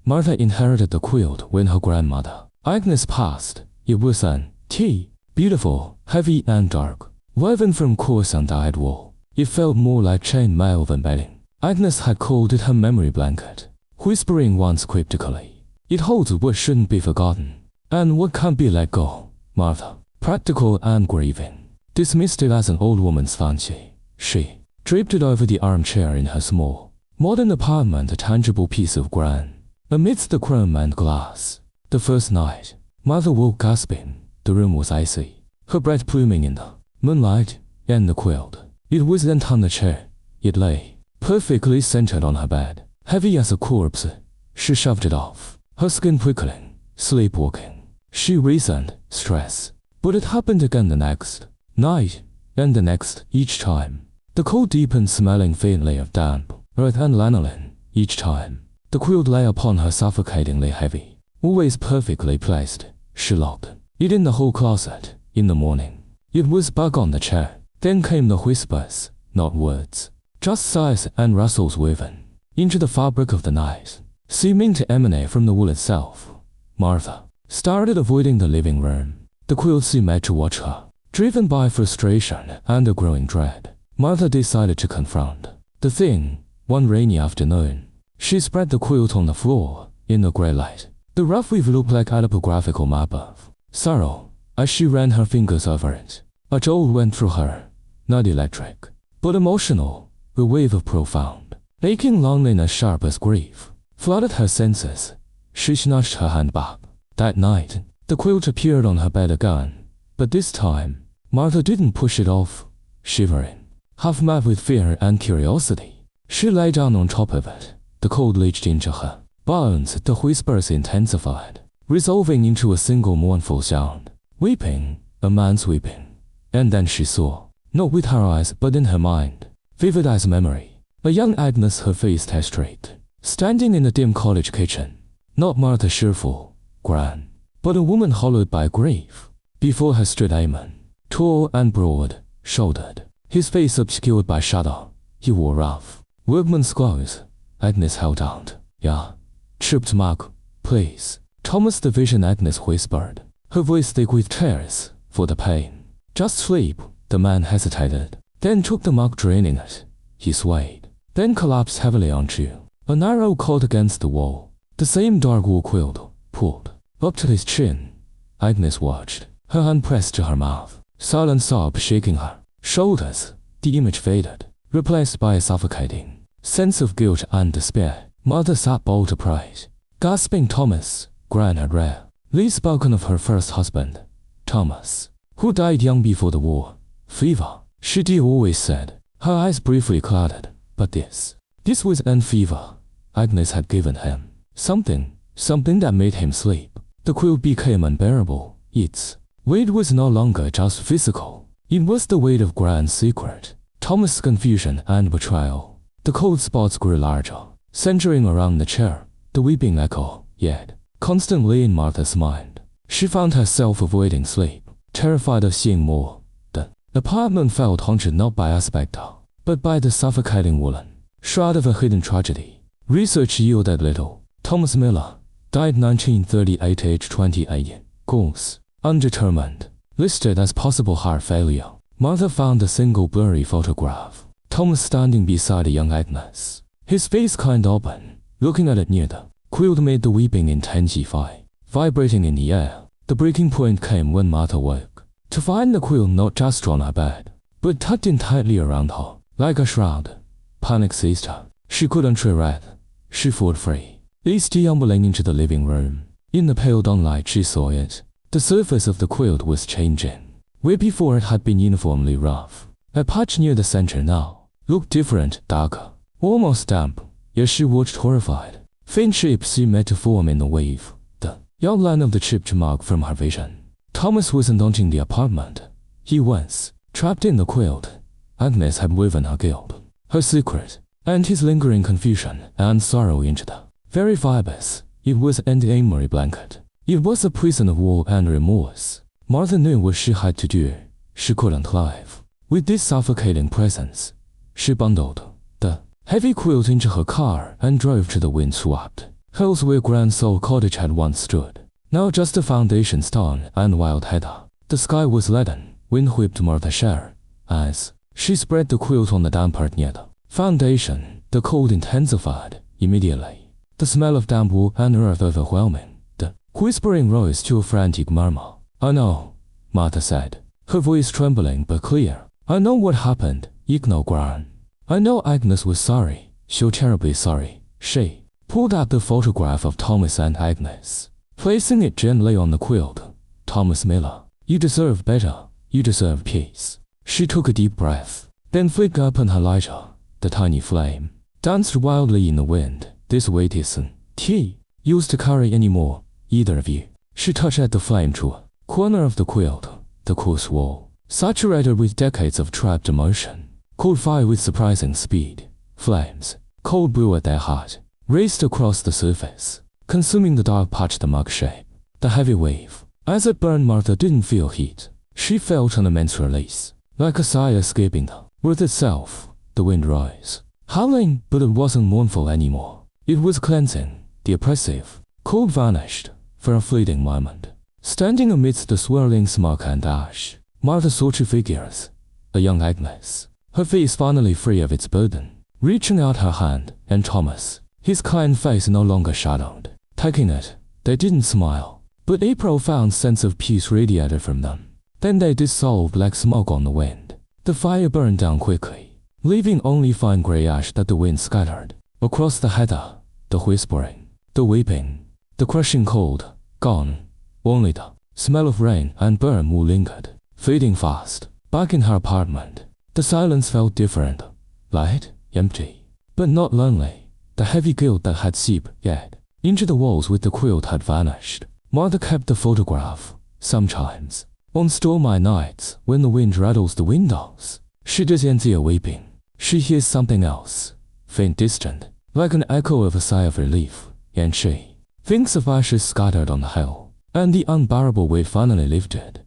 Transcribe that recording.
Martha inherited the quilt when her grandmother, Agnes, passed. It was an beautiful, heavy and dark, woven from coarse and dyed wool. It felt more like chain mail than bedding. Agnes had called it her memory blanket, whispering once cryptically, "It holds what shouldn't be forgotten, and what can't be let go." Martha, practical and grieving, dismissed it as an old woman's fancy. She draped it over the armchair in her small, modern apartment, a tangible piece of ground amidst the chrome and glass. The first night, Martha woke gasping. The room was icy, her breath pluming in the moonlight, and the quilt. It wasn't on the chair. It lay, perfectly centered on her bed, heavy as a corpse. She shoved it off, her skin prickling, sleepwalking. She reasoned, stress. But it happened again the next night, and the next. Each time, the cold deepened, smelling faintly of damp earth and lanolin. Each time, the quilt lay upon her suffocatingly heavy, always perfectly placed. She locked it in the hall closet. In the morning, it was back on the chair. Then came the whispers, not words, just sighs and rustles woven into the fabric of the night, seeming to emanate from the wool itself. Martha started avoiding the living room. The quilt seemed made to watch her. Driven by frustration and a growing dread, Martha decided to confront the thing. One rainy afternoon, she spread the quilt on the floor. In the grey light, the rough weave looked like a topographical map of sorrow. As she ran her fingers over it, a jolt went through her, not electric, but emotional. A wave of profound, aching loneliness, sharp as grief, flooded her senses. She snatched her hand back. That night, the quilt appeared on her bed again, but this time, Martha didn't push it off. Shivering, half mad with fear and curiosity, she lay down on top of it. The cold leached into her bones. The whispers intensified, resolving into a single mournful sound. Weeping, a man's weeping. And then she saw, not with her eyes but in her mind, vivid as memory, a young Agnes, her face tight straight, standing in the dim college kitchen. Not Martha, cheerful, grand, but a woman hollowed by grief. Before her stood Amon, tall and broad-shouldered, his face obscured by shadow. He wore rough workman's clothes. Agnes held out. "Yeah," chirped Mark. "Please." Thomas, the vision, Agnes whispered, her voice thick with tears for the pain. "Just sleep." The man hesitated, then took the mug, draining it. He swayed, then collapsed heavily onto an arrow caught against the wall. The same dark wool quilt pulled up to his chin. Agnes watched, her hand pressed to her mouth, silent sob shaking her shoulders. The image faded, replaced by a suffocating sense of guilt and despair. Martha sat bolt upright, gasping. Thomas, Gran had rarely spoken of her first husband, Thomas, who died young before the war. Fever, she always said. Her eyes briefly clouded, but this was an fever. Agnes had given him something that made him sleep. The quilt became unbearable. Its weight was no longer just physical. It was the weight of Gran's secret, Thomas' confusion and betrayal. The cold spots grew larger, centering around the chair. The weeping echo, yet constantly in Martha's mind. She found herself avoiding sleep, terrified of seeing more. The apartment felt haunted not by a spectre, but by the suffocating woolen shroud of a hidden tragedy. Research yielded little. Thomas Miller died 1938, age 28. Cause undetermined. Listed as possible heart failure. Martha found a single blurry photograph. Thomas standing beside a young Agnes, his face kind open, looking at it near the quilt made the weeping intensify, vibrating in the air. The breaking point came when Martha woke, to find the quilt not just on her bed, but tucked in tightly around her, like a shroud. Panic seized her. She couldn't tread. She fought free, deambling into the living room. In the pale dawnlight she saw it. The surface of the quilt was changing. Where before it had been uniformly rough, a patch near the center now looked different, darker, almost damp. Yet she watched horrified. Faint shapes seemed to form in the wave, the outline of the chipped mark from her vision. Thomas wasn't haunting the apartment. He was trapped in the quilt. Agnes had woven her guilt, her secret, and his lingering confusion and sorrow into the very fibers. It was an memory blanket. It was a prison of woe and remorse. Martha knew what she had to do. She couldn't live with this suffocating presence. She bundled the heavy quilt into her car and drove to the wind-swept, Hills where Grand Soul Cottage had once stood. Now just a foundation stone and wild heather. The sky was leaden, wind whipped Martha Share, as she spread the quilt on the damp part near the foundation. The cold intensified immediately. The smell of damp wool and earth overwhelming. The whispering rose to a frantic murmur. "I know," Martha said, her voice trembling but clear. "I know what happened, Ignore Gran. I know Agnes was sorry, so terribly sorry." She pulled out the photograph of Thomas and Agnes, placing it gently on the quilt. "Thomas Miller, you deserve better. You deserve peace." She took a deep breath, then flicked open her lighter. The tiny flame danced wildly in the wind. "This weight isn't used to carry anymore, either of you." She touched at the flame to a corner of the quilt. The coarse wall, saturated with decades of trapped emotion, caught fire with surprising speed. Flames, cold blue at their heart, raced across the surface, consuming the dark patch the mug shape. The heavy wave, as it burned, Martha didn't feel heat. She felt an immense release, like a sigh escaping the earth itself. The wind rose, howling, but it wasn't mournful anymore. It was cleansing. The oppressive cold vanished for a fleeting moment. Standing amidst the swirling smoke and ash, Martha saw two figures. A young Agnes, her face finally free of its burden, reaching out her hand, and Thomas, his kind face no longer shadowed. Taking it, they didn't smile, but a profound sense of peace radiated from them. Then they dissolved like smoke on the wind. The fire burned down quickly, leaving only fine gray ash that the wind scattered. Across the heather, the whispering, the weeping, the crushing cold, gone. Only the smell of rain and burnt wool lingered, fading fast. Back in her apartment, the silence felt different. Light, empty, but not lonely. The heavy guilt that had seeped yet into the walls with the quilt had vanished. Martha kept the photograph. Sometimes, on stormy nights, when the wind rattles the windows, she doesn't hear weeping. She hears something else, faint, distant, like an echo of a sigh of relief, and she thinks of ashes scattered on the hill, and the unbearable weight finally lifted.